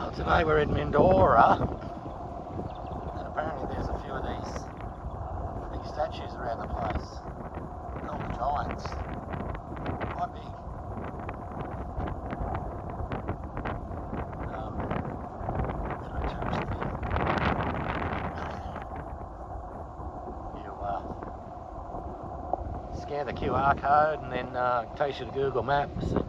Well, today we're in Mindora, and apparently there's a few of these big statues around the place. They're all giants, quite big. Bit of a tourist thing. You scan the QR code and then it takes you to Google Maps and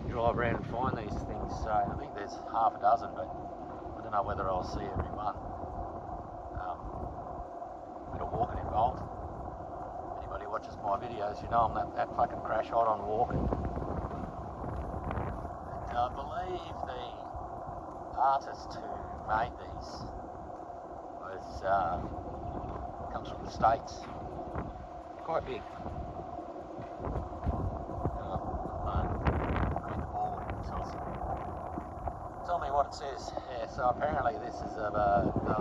drive around and find these things. So I think there's half a dozen, but I don't know whether I'll see every one. Bit of walking involved. Anybody watches my videos, you know I'm that fucking crash hot on walking. And I believe the artist who made these comes from the States. Quite big. Tell me what it says. Yeah, so apparently this is a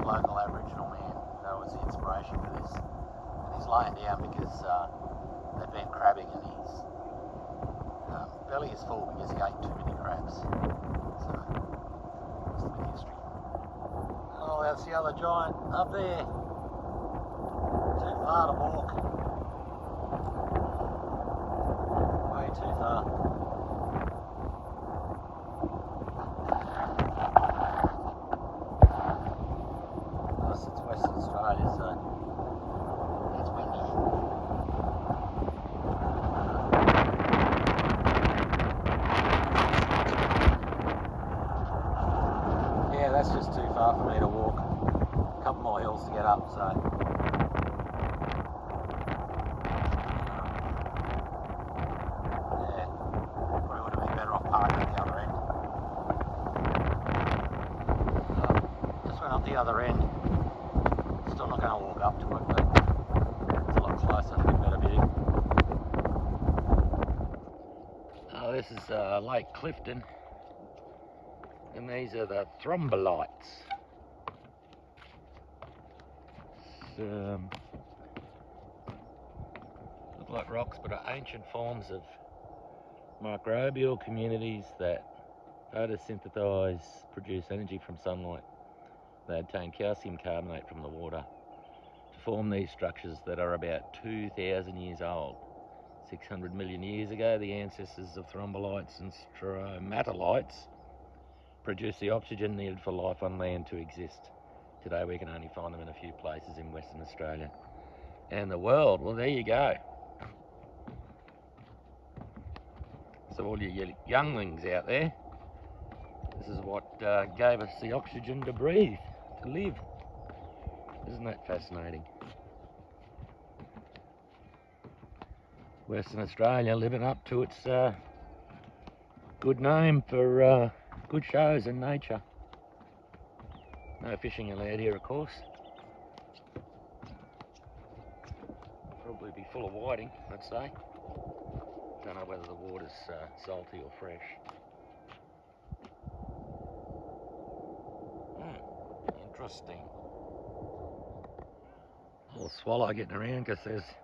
local Aboriginal man. That was the inspiration for this. And he's laying down because they've been crabbing and his belly is full because he ate too many crabs. So, that's the big history. Oh, that's the other giant up there. Too far to walk. Way too far. It's Western Australia, so it's windy. Yeah, that's just too far for me to walk. A couple more hills to get up, so. Yeah, probably would have been better off parking at the other end. Just went up the other end. Still not going to walk up to it, but it's a lot closer and a better view. Oh, this is Lake Clifton, and these are the Thmobolites. Look like rocks, but are ancient forms of microbial communities that photosynthesize, produce energy from sunlight. They obtain calcium carbonate from the water to form these structures that are about 2,000 years old. 600 million years ago, the ancestors of Thmobolites and Stromatolites produced the oxygen needed for life on land to exist. Today we can only find them in a few places in Western Australia and the world. Well, there you go. So all you younglings out there, this is what gave us the oxygen to breathe, to live. Isn't that fascinating? Western Australia living up to its good name for good shows and nature. No fishing allowed here, of course. Probably be full of whiting, I'd say. Don't know whether the water's salty or fresh. Interesting. Little swallow getting around because there's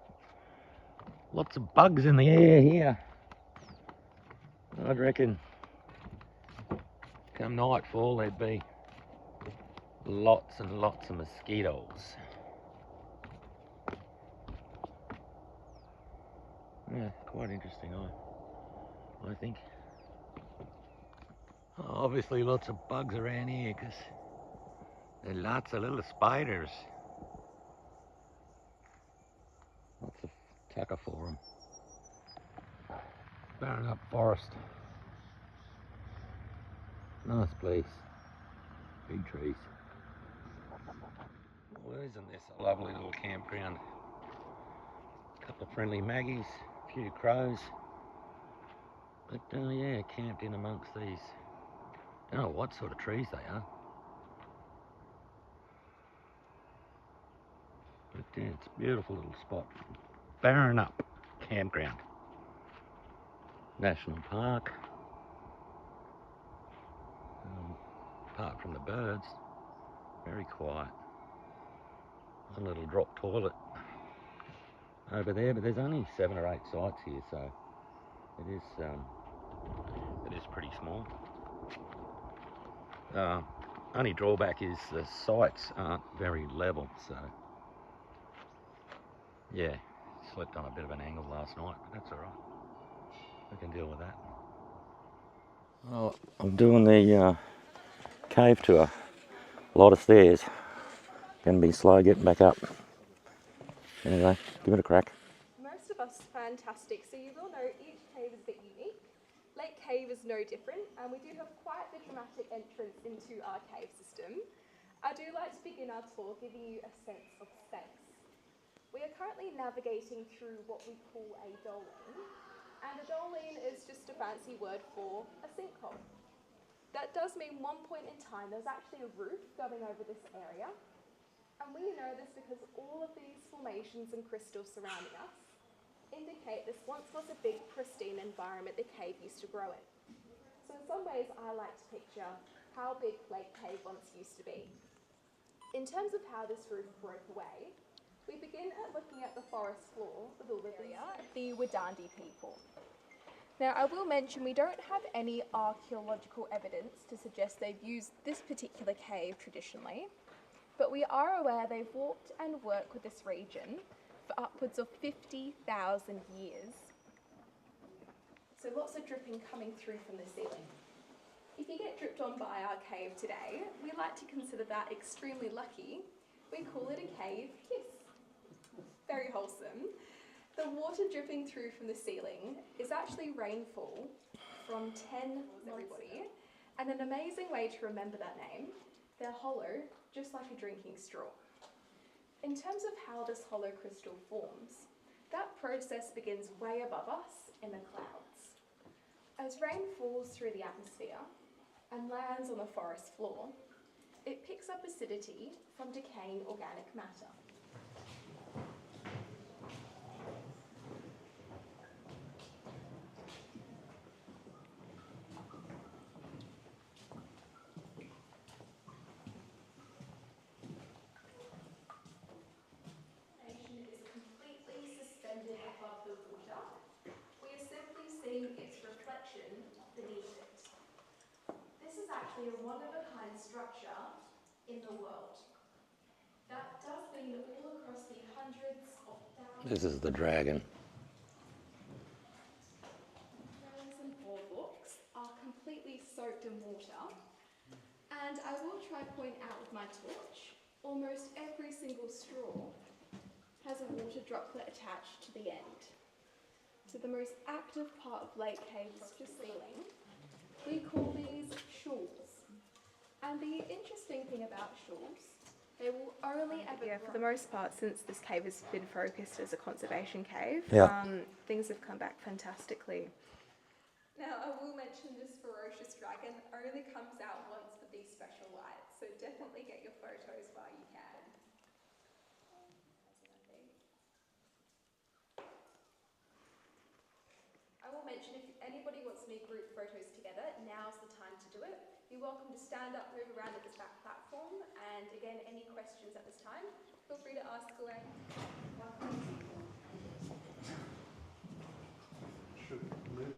lots of bugs in the air here. I'd reckon come nightfall there'd be lots and lots of mosquitoes. Yeah, quite interesting, I think. Obviously lots of bugs around here because there are lots of little spiders. Lots of tucker for them. Barren up forest. Nice place. Big trees. Well, isn't this a lovely little campground? A couple of friendly maggies, a few crows. But yeah, camped in amongst these. I don't know what sort of trees they are. But yeah, it's a beautiful little spot. Barren Up Campground. National Park. Apart from the birds, very quiet. One little drop toilet over there, but there's only 7 or 8 sites here, so it is pretty small. Only drawback is the sights aren't very level, so yeah, slept on a bit of an angle last night, but that's all right. We can deal with that. Well, I'm doing the cave tour. A lot of stairs. Gonna be slow getting back up. Anyway, give it a crack. Most of us fantastic, so you will know each cave is a bit unique. Lake Cave is no different, and we do have quite the dramatic entrance into our cave system. I do like to begin our tour giving you a sense of space. We are currently navigating through what we call a doline, and a doline is just a fancy word for a sinkhole. That does mean one point in time there's actually a roof going over this area, and we know this because all of these formations and crystals surrounding us indicate this once was a big pristine environment the cave used to grow in. So in some ways I like to picture how big Lake Cave once used to be. In terms of how this roof broke away, we begin at looking at the forest floor of the area, the Wadandi people. Now I will mention we don't have any archaeological evidence to suggest they've used this particular cave traditionally, but we are aware they've walked and worked with this region for upwards of 50,000 years. So lots of dripping coming through from the ceiling. If you get dripped on by our cave today, we like to consider that extremely lucky. We call it a cave kiss. Very wholesome. The water dripping through from the ceiling is actually rainfall from 10 everybody, and an amazing way to remember that name, they're hollow, just like a drinking straw. In terms of how this hollow crystal forms, that process begins way above us in the clouds. As rain falls through the atmosphere and lands on the forest floor, it picks up acidity from decaying organic matter. Suspended above the water, we are simply seeing its reflection beneath it. This is actually a one-of-a-kind structure in the world. That does mean all across the hundreds of thousands. This is the dragon. Rails and boardwalks are completely soaked in water, and I will try point out with my torch, almost every single straw has a water droplet attached to the end. So the most active part of Lake Cave's ceiling, we call these shoals. And the interesting thing about shoals, they will only ever... Yeah, for the most part, since this cave has been focused as a conservation cave, things have come back fantastically. Now, I will mention this ferocious dragon only comes out once with these special lights, so definitely get your photos while you can. I will mention if anybody wants to make group photos together, now's the time to do it. You're welcome to stand up, move around at this back platform, and again, any questions at this time, feel free to ask away.